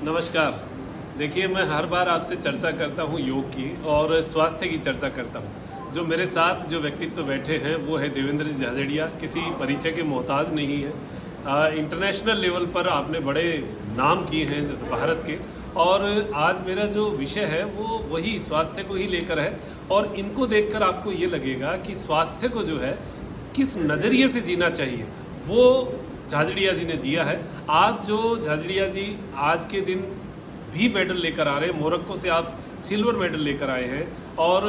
नमस्कार। देखिए, मैं हर बार आपसे चर्चा करता हूँ योग की और स्वास्थ्य की चर्चा करता हूँ। जो मेरे साथ जो व्यक्तित्व बैठे हैं वो है देवेंद्र जी झाझड़िया, किसी परिचय के मोहताज नहीं है। इंटरनेशनल लेवल पर आपने बड़े नाम किए हैं भारत के, और आज मेरा जो विषय है वो वही स्वास्थ्य को ही लेकर है। और इनको देखकर आपको ये लगेगा कि स्वास्थ्य को जो है किस नज़रिए से जीना चाहिए, वो झाझड़िया जी ने जिया है। आज जो झाझड़िया जी आज के दिन भी मेडल लेकर आ रहे हैं, मोरक्को से आप सिल्वर मेडल लेकर आए हैं, और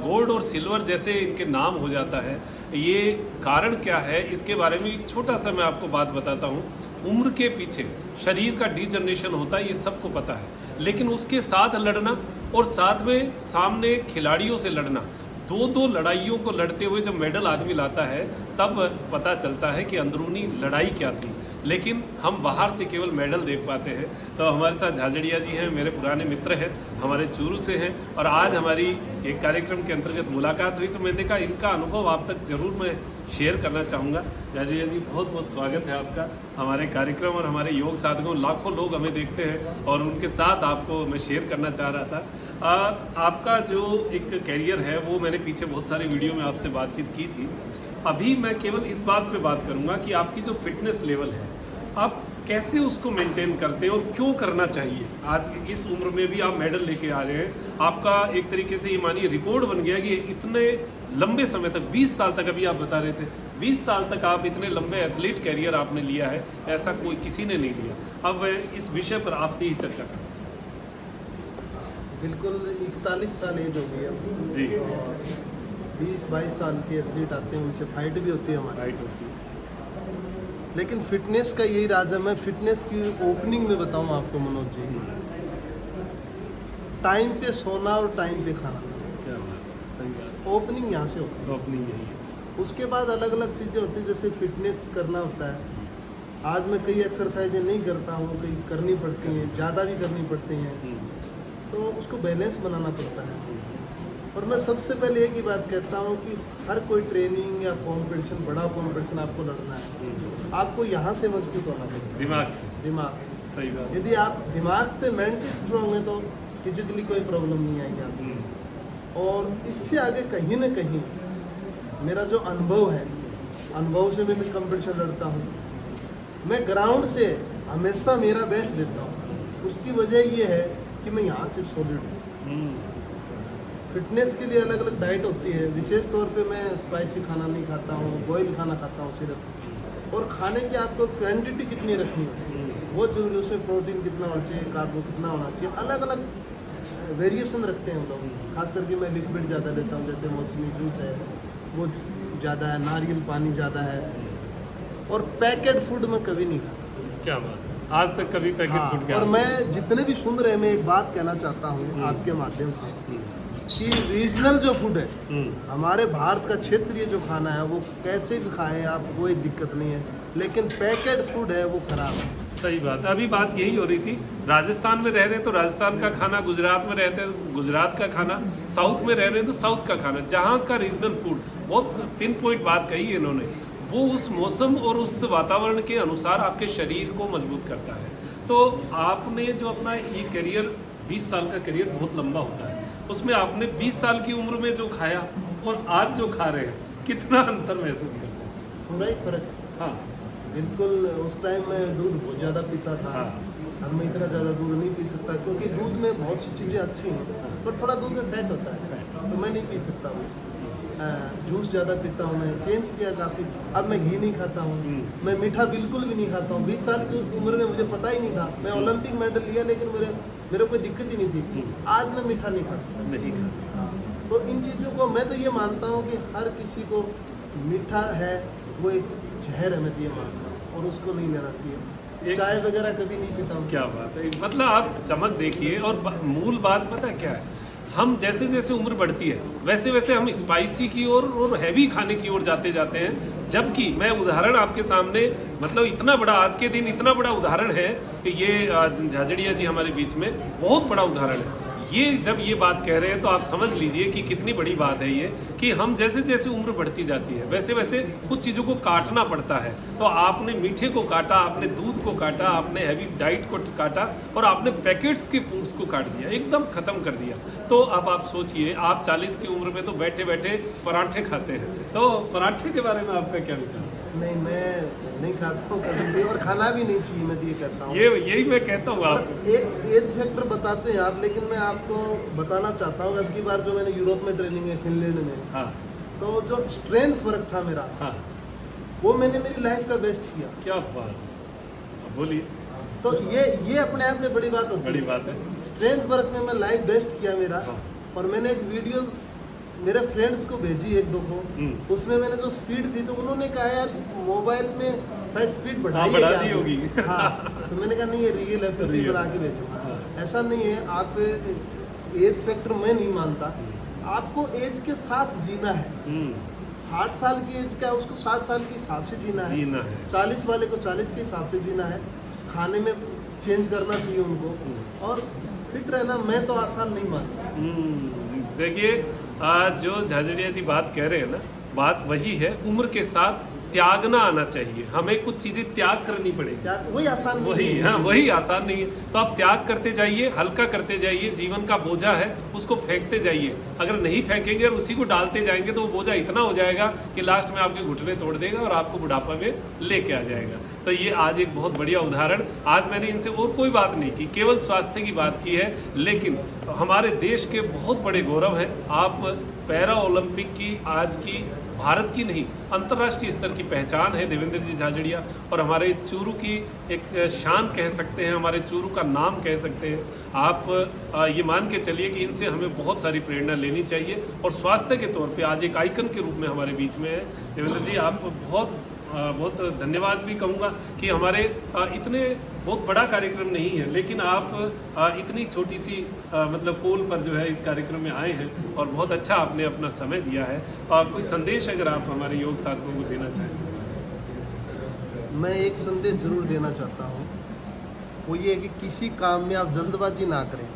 गोल्ड और सिल्वर जैसे इनके नाम हो जाता है, ये कारण क्या है इसके बारे में एक छोटा सा मैं आपको बात बताता हूँ। उम्र के पीछे शरीर का डिजनरेशन होता है, ये सबको पता है, लेकिन उसके साथ लड़ना और साथ में सामने खिलाड़ियों से लड़ना, दो लड़ाइयों को लड़ते हुए जब मेडल आदमी लाता है तब पता चलता है कि अंदरूनी लड़ाई क्या थी। लेकिन हम बाहर से केवल मेडल देख पाते हैं। तो हमारे साथ झाझड़िया जी हैं, मेरे पुराने मित्र हैं, हमारे चूरू से हैं, और आज हमारी एक कार्यक्रम के अंतर्गत मुलाकात हुई तो मैंने देखा इनका अनुभव आप तक जरूर मैं शेयर करना चाहूँगा। झाझड़िया जी, बहुत बहुत स्वागत है आपका हमारे कार्यक्रम और हमारे योग साधकों। लाखों लोग हमें देखते हैं और उनके साथ आपको मैं शेयर करना चाह रहा था। आपका जो एक कैरियर है वो मैंने पीछे बहुत सारी वीडियो में आपसे बातचीत की थी। अभी मैं केवल इस बात पे बात करूंगा कि आपकी जो फिटनेस लेवल है, आप कैसे उसको मेंटेन करते हैं और क्यों करना चाहिए। आज की इस उम्र में भी आप मेडल लेके आ रहे हैं, आपका एक तरीके से ये मानिए रिकॉर्ड बन गया कि इतने लंबे समय तक 20 साल तक, अभी आप बता रहे थे 20 साल तक आप इतने लंबे एथलीट कैरियर आपने लिया है, ऐसा कोई किसी ने नहीं लिया। अब इस विषय पर आपसे ही चर्चा करना बिल्कुल 41 साल एज हो गई अब जी। और 20-22 साल के एथलीट आते हैं, उनसे फाइट भी होती है हमारी। राइट होती है। लेकिन फिटनेस का यही राज है। मैं फिटनेस की ओपनिंग में बताऊं आपको मनोज जी, टाइम पे सोना और टाइम पे खाना, क्या बात, सही बात। ओपनिंग यहाँ से होती ओपनिंग यही है। है। उसके बाद अलग अलग चीज़ें होती हैं, जैसे फिटनेस करना होता है। आज मैं कई एक्सरसाइजें नहीं करता हूँ, कई करनी पड़ती हैं, ज़्यादा भी करनी पड़ती हैं, तो उसको बैलेंस बनाना पड़ता है। और मैं सबसे पहले एक ही बात कहता हूँ कि हर कोई ट्रेनिंग या कंपटीशन, बड़ा कंपटीशन आपको लड़ना है, आपको यहाँ से मजबूत होना पड़ेगा, दिमाग से। सही बात। यदि आप दिमाग से मेंटली स्ट्रांग हैं तो फिजिकली कोई प्रॉब्लम नहीं आएगी आपको। और इससे आगे कहीं ना कहीं मेरा जो अनुभव है, अनुभव से मैं कंपटीशन लड़ता हूँ। मैं ग्राउंड से हमेशा मेरा बेस्ट देता हूँ। उसकी वजह ये है कि मैं यहाँ से सॉलिड हूँ। फिटनेस के लिए अलग अलग डाइट होती है। विशेष तौर पे मैं स्पाइसी खाना नहीं खाता हूँ, बॉयल खाना खाता हूँ सिर्फ। और खाने की आपको क्वांटिटी कितनी रखनी है वो जरूरी, उसमें प्रोटीन कितना होना चाहिए, कार्बो कितना होना चाहिए, अलग अलग वेरिएशन रखते हैं हम लोग। खास करके मैं लिक्विड ज़्यादा लेता हूँ, जैसे मौसमी जूस है वो ज़्यादा है, नारियल पानी ज़्यादा है, और पैकेट फूड मैं कभी नहीं खाता। क्या बात, आज तक कभी पैकेट फूड और मैं जितने भी सुन रहे हैं, मैं एक बात कहना चाहता हूँ आपके माध्यम से कि रीजनल जो फूड है, हमारे भारत का क्षेत्रीय जो खाना है वो कैसे भी खाएं आप, कोई दिक्कत नहीं है, लेकिन पैकेट फूड है वो खराब है। सही बात। अभी बात यही हो रही थी, राजस्थान में रह रहे हैं तो राजस्थान का खाना, गुजरात में रहते हैं गुजरात का खाना, साउथ में रह रहे हैं तो साउथ का खाना, जहाँ का रीजनल फूड, बहुत पिन पॉइंट बात कही है इन्होंने, वो उस मौसम और उस वातावरण के अनुसार आपके शरीर को मजबूत करता है। तो आपने जो अपना ये करियर, 20 साल का करियर बहुत लंबा होता है, उसमें आपने 20 साल की उम्र में जो खाया और आज जो खा रहे हैं, कितना अंतर महसूस करते हैं? पूरा ही फर्क। हाँ बिल्कुल। उस टाइम मैं दूध बहुत ज़्यादा पीता था। हाँ। अब मैं इतना ज़्यादा दूध नहीं पी सकता, क्योंकि दूध में बहुत सी चीज़ें अच्छी हैं, पर थोड़ा दूध में फैट होता है, तो मैं नहीं पी सकता हूँ। जूस ज़्यादा पीता हूँ, मैं चेंज किया काफ़ी। अब मैं घी नहीं खाता हूँ, मैं मीठा बिल्कुल भी नहीं खाता हूँ। 20 साल की उम्र में मुझे पता ही नहीं था, मैं ओलंपिक मेडल लिया लेकिन मेरे कोई दिक्कत ही नहीं थी। आज मैं मीठा नहीं खा सकता, नहीं खा सकता। तो इन चीज़ों को मैं तो ये मानता हूँ कि हर किसी को मीठा है वो एक जहर है, मैं तो ये मानता हूँ, और उसको नहीं लेना चाहिए। चाय वगैरह कभी नहीं पीता हूँ। क्या बात है, मतलब आप चमक देखिए। और मूल बात पता है क्या है, हम जैसे जैसे उम्र बढ़ती है वैसे वैसे हम स्पाइसी की ओर और हैवी खाने की ओर जाते हैं। जबकि मैं उदाहरण आपके सामने, मतलब इतना बड़ा आज के दिन इतना बड़ा उदाहरण है कि ये झाझड़िया जी हमारे बीच में बहुत बड़ा उदाहरण है। ये जब ये बात कह रहे हैं तो आप समझ लीजिए कि कितनी बड़ी बात है ये, कि हम जैसे जैसे उम्र बढ़ती जाती है वैसे वैसे कुछ चीज़ों को काटना पड़ता है। तो आपने मीठे को काटा, आपने दूध को काटा, आपने हैवी डाइट को काटा और आपने पैकेट्स के फूड्स को काट दिया, एकदम ख़त्म कर दिया। तो अब आप सोचिए, आप 40 की उम्र में तो बैठे बैठे पराठे खाते हैं, तो पराठे के बारे में आपका क्या विचार है? नहीं, मैं नहीं खाता हूँ कभी भी, और खाना भी नहीं चाहिए, मैं तो ये कहता हूँ। यही मैं कहता हूँ और आपको। एक एज फैक्टर बताते हैं आप, लेकिन मैं आपको बताना चाहता हूँ, अब की बार जो मैंने यूरोप में ट्रेनिंग है, फिनलैंड में, हाँ तो जो स्ट्रेंथ वर्क था मेरा, हाँ, वो मैंने मेरी लाइफ का बेस्ट किया। क्या बात है, बोलिए। तो ये अपने आप में बड़ी बात होती बड़ी है। बात है। स्ट्रेंथ वर्क में मैं लाइफ बेस्ट किया मेरा। हाँ। और मैंने एक वीडियो मेरे फ्रेंड्स को भेजी, एक दो को, उसमें मैंने जो स्पीड थी, तो उन्होंने कहा यार मोबाइल में शायद स्पीड बढ़ाई है बढ़ा क्या दी आपने? होगी। हाँ, तो मैंने कहा नहीं, ये रियल है, फिर भी Real बढ़ा है। के भेजूंगा। हाँ। ऐसा नहीं है, आप एज फैक्टर मैं नहीं मानता, आपको एज के साथ जीना है। 60 साल की एज का है, उसको 60 साल के हिसाब से जीना है। जीना है। 40 वाले को 40 के हिसाब से जीना है। खाने में चेंज करना चाहिए उनको, और फिट रहना मैं तो आसान नहीं मानता। देखिए, जो झाझड़िया जी बात कह रहे हैं ना, बात वही है, उम्र के साथ त्यागना आना चाहिए, हमें कुछ चीज़ें त्याग करनी पड़ेगी। क्या वही आसान नहीं वही, है। हाँ वही आसान नहीं है। तो आप त्याग करते जाइए, हल्का करते जाइए, जीवन का बोझा है उसको फेंकते जाइए। अगर नहीं फेंकेंगे और उसी को डालते जाएंगे तो वो बोझा इतना हो जाएगा कि लास्ट में आपके घुटने तोड़ देगा और आपको बुढ़ापा में लेके आ जाएगा। तो ये आज एक बहुत बढ़िया उदाहरण, आज मैंने इनसे और कोई बात नहीं की, केवल स्वास्थ्य की बात की है, लेकिन हमारे देश के बहुत बड़े गौरव हैं। आप पैरा ओलंपिक की, आज की भारत की नहीं, अंतर्राष्ट्रीय स्तर की पहचान है देवेंद्र जी झाझड़िया, और हमारे चूरू की एक शान कह सकते हैं, हमारे चूरू का नाम कह सकते हैं। आप ये मान के चलिए कि इनसे हमें बहुत सारी प्रेरणा लेनी चाहिए, और स्वास्थ्य के तौर पे आज एक आइकन के रूप में हमारे बीच में है। देवेंद्र जी, आप बहुत धन्यवाद भी कहूँगा कि हमारे इतने बहुत बड़ा कार्यक्रम नहीं है, लेकिन आप इतनी छोटी सी मतलब पोल पर जो है इस कार्यक्रम में आए हैं, और बहुत अच्छा आपने अपना समय दिया है। और कोई संदेश अगर आप हमारे योग साथियों को देना चाहें? मैं एक संदेश जरूर देना चाहता हूँ, वो ये है कि किसी काम में आप जल्दबाजी ना करें,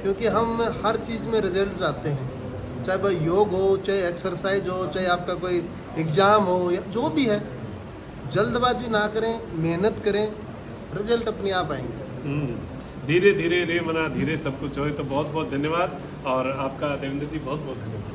क्योंकि हम हर चीज़ में रिजल्ट चाहते हैं, चाहे वह योग हो, चाहे एक्सरसाइज हो, चाहे आपका कोई एग्ज़ाम हो, या जो भी है, जल्दबाजी ना करें, मेहनत करें, रिजल्ट अपने आप आएंगे। धीरे धीरे रे मना धीरे सब कुछ होए। तो बहुत बहुत धन्यवाद, और आपका देवेंद्र जी बहुत बहुत धन्यवाद।